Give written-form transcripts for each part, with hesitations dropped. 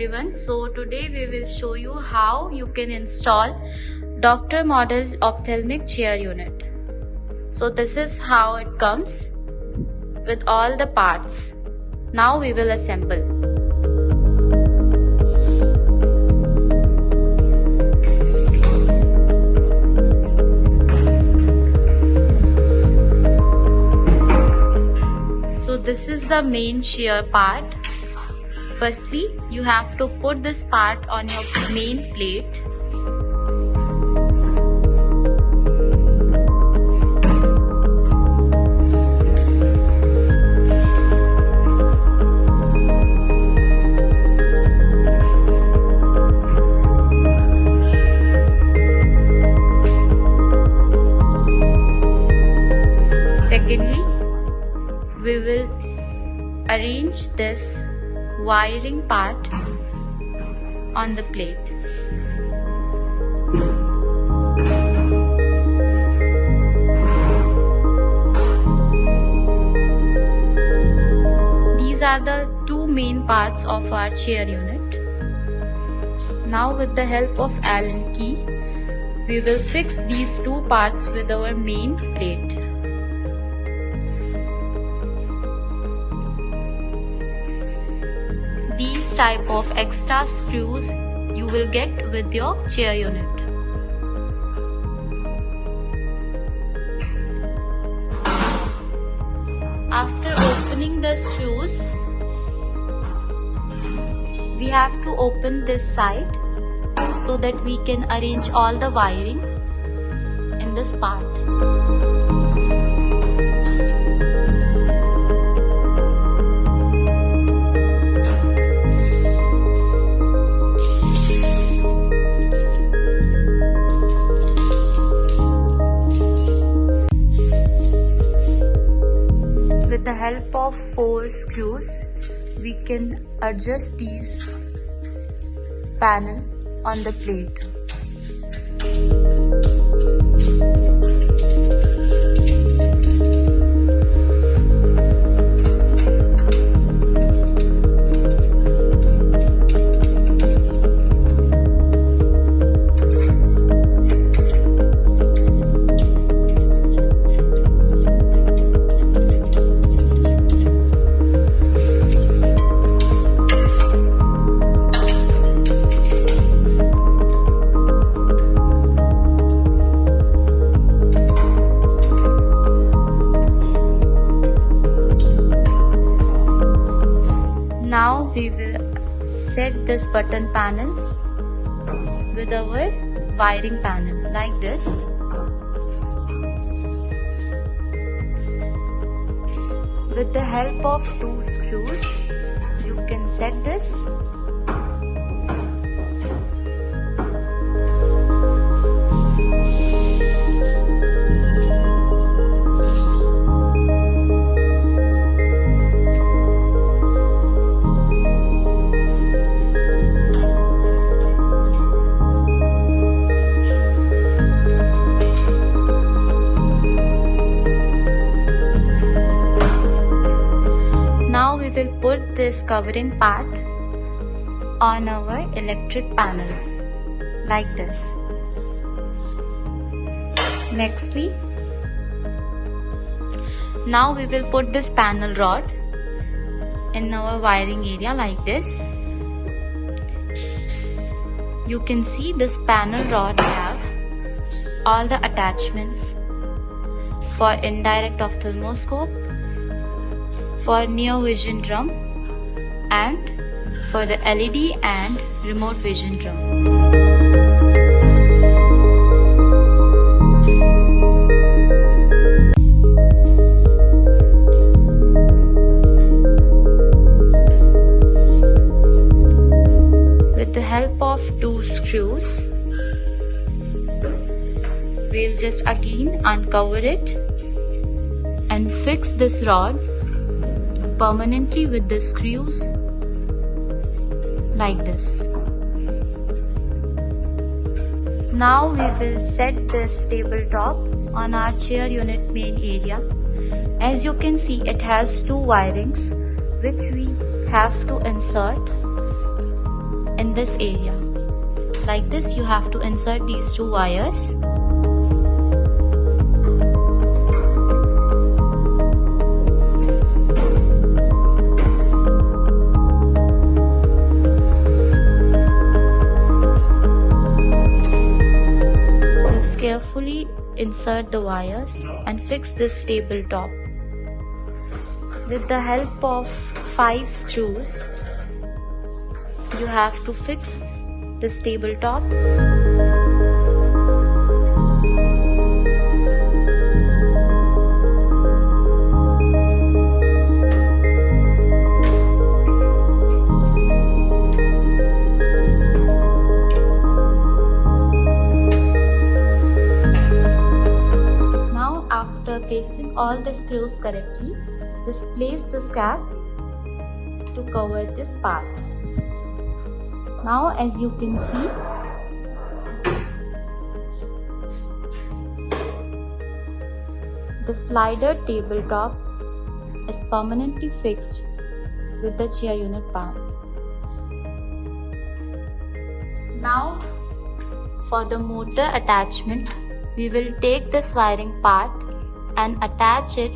everyone. So today we will show you how you can install Doctor Model Ophthalmic chair unit. So this is how it comes with all the parts. Now we will assemble. So this is the main chair part. Firstly, you have to put this part on your main plate. Secondly, we will arrange this wiring part on the plate. These are the two main parts of our chair unit. Now with the help of Allen key, we will fix these two parts with our main plate. These type of extra screws you will get with your chair unit. After opening the screws, we have to open this side so that we can arrange all the wiring in this part. With the help of 4 screws, we can adjust these panel on the plate. Now we will set this button panel with our wiring panel like this. With the help of 2 screws, you can set this. We will put this covering part on our electric panel like this. Nextly, now we will put this panel rod in our wiring area like this. You can see this panel rod have all the attachments for indirect ophthalmoscope, for near vision drum, and for the LED and remote vision drum. With the help of 2 screws, we'll just again uncover it and fix this rod permanently with the screws like this. Now we will set this tabletop on our chair unit main area. As you can see, it has 2 wirings which we have to insert in this area. Like this, you have to insert these two wires. Just carefully insert the wires and fix this tabletop. With the help of 5 screws, you have to fix this tabletop. Now, after placing all the screws correctly, just place this cap to cover this part. Now, as you can see, the slider tabletop is permanently fixed with the chair unit part. Now, for the motor attachment, we will take this wiring part and attach it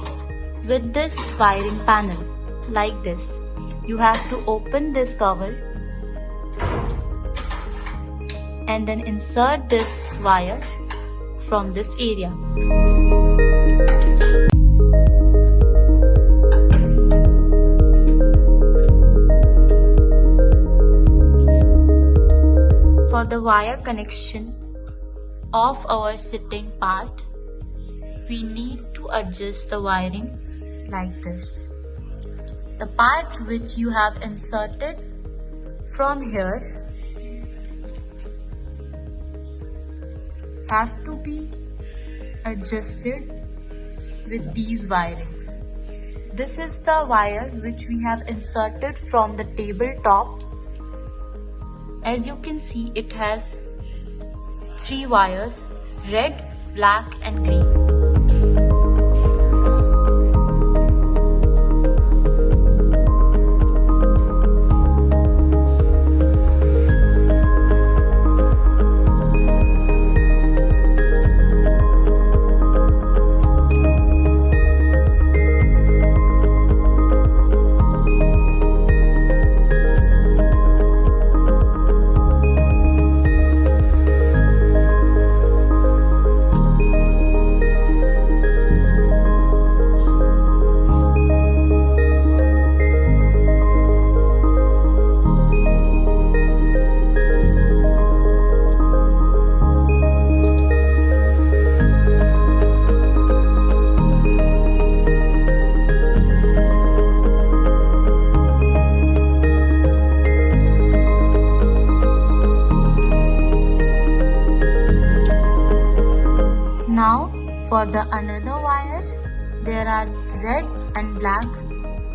with this wiring panel like this. You have to open this cover and then insert this wire from this area. For the wire connection of our sitting part, we need to adjust the wiring like this. The part which you have inserted from here have to be adjusted with these wirings. This is the wire which we have inserted from the tabletop. As you can see, it has 3 wires: red, black and green. Now for the another wire, there are red and black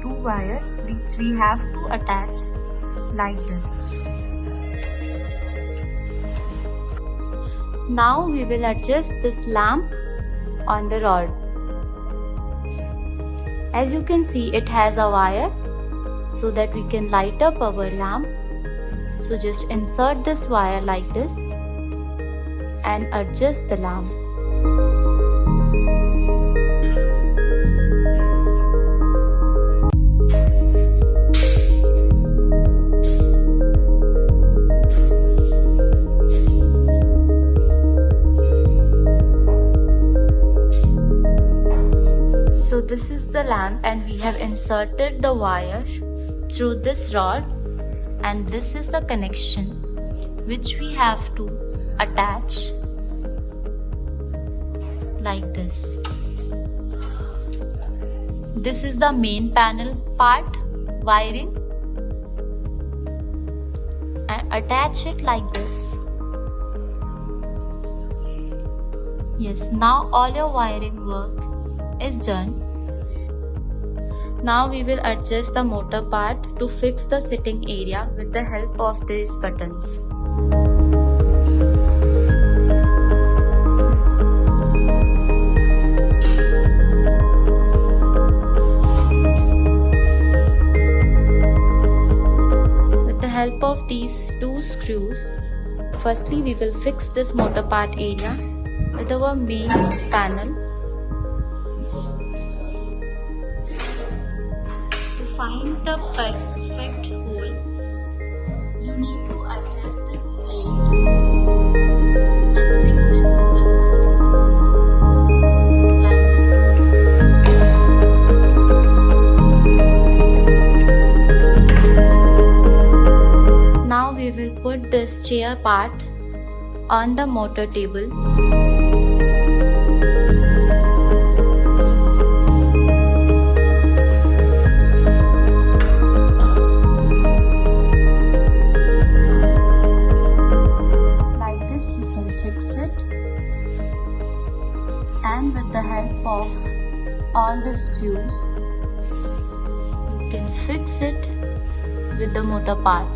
2 wires which we have to attach like this. Now we will adjust this lamp on the rod. As you can see, it has a wire so that we can light up our lamp. So just insert this wire like this and adjust the lamp. So this is the lamp and we have inserted the wire through this rod, and this is the connection which we have to attach like this. This is the main panel part wiring, and attach it like this. Yes, now all your wiring work is done. Now we will adjust the motor part to fix the sitting area with the help of these buttons. With the help of these 2 screws. Firstly, we will fix this motor part area with our main panel. To find the perfect hole, you need to adjust this plate and fix it with the screws like this. Now we will put this chair part on the motor table. Like this you can fix it, and with the help of all the screws you can fix it with the motor part.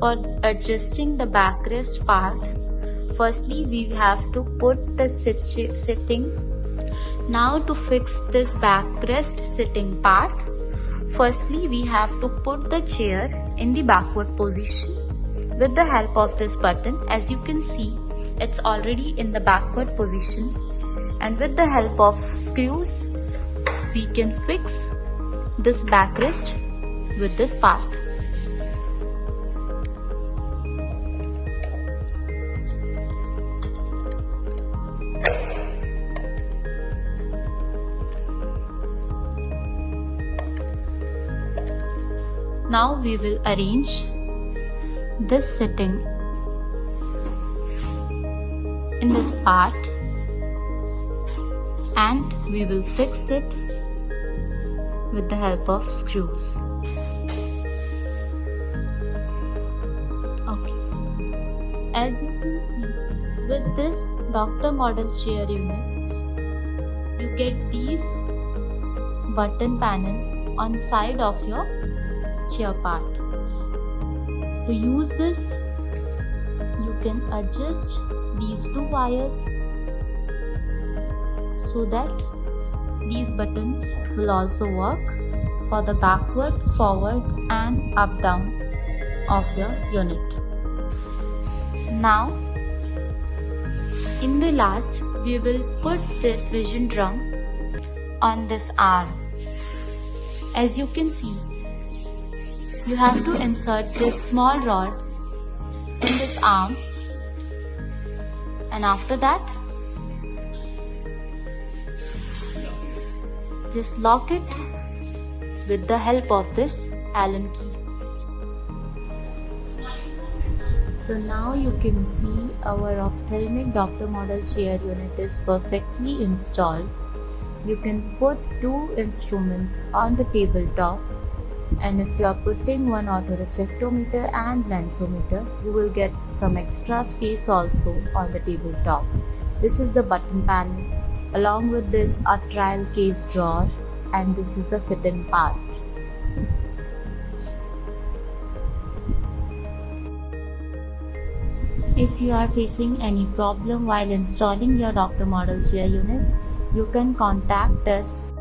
For adjusting the backrest part, firstly we have to put the sitting. Now to fix this backrest sitting part, firstly we have to put the chair in the backward position with the help of this button. As you can see, it's already in the backward position, and with the help of screws we can fix this backrest with this part. Now we will arrange this sitting in this part, and we will fix it with the help of screws. Okay. As you can see, with this doctor model chair unit, you get these button panels on side of your chair part. To use this, you can adjust these two wires so that these buttons will also work for the backward, forward and up down of your unit. Now in the last, we will put this vision drum on this arm. As you can see, you have to insert this small rod in this arm, and after that just lock it with the help of this Allen key. So now you can see our ophthalmic doctor model chair unit is perfectly installed. You can put two instruments on the tabletop, and if you are putting one autoreflectometer and lensometer, you will get some extra space also on the tabletop. This is the button panel. Along with this, a trial case drawer, and this is the sit-in part. If you are facing any problem while installing your doctor model chair unit, you can contact us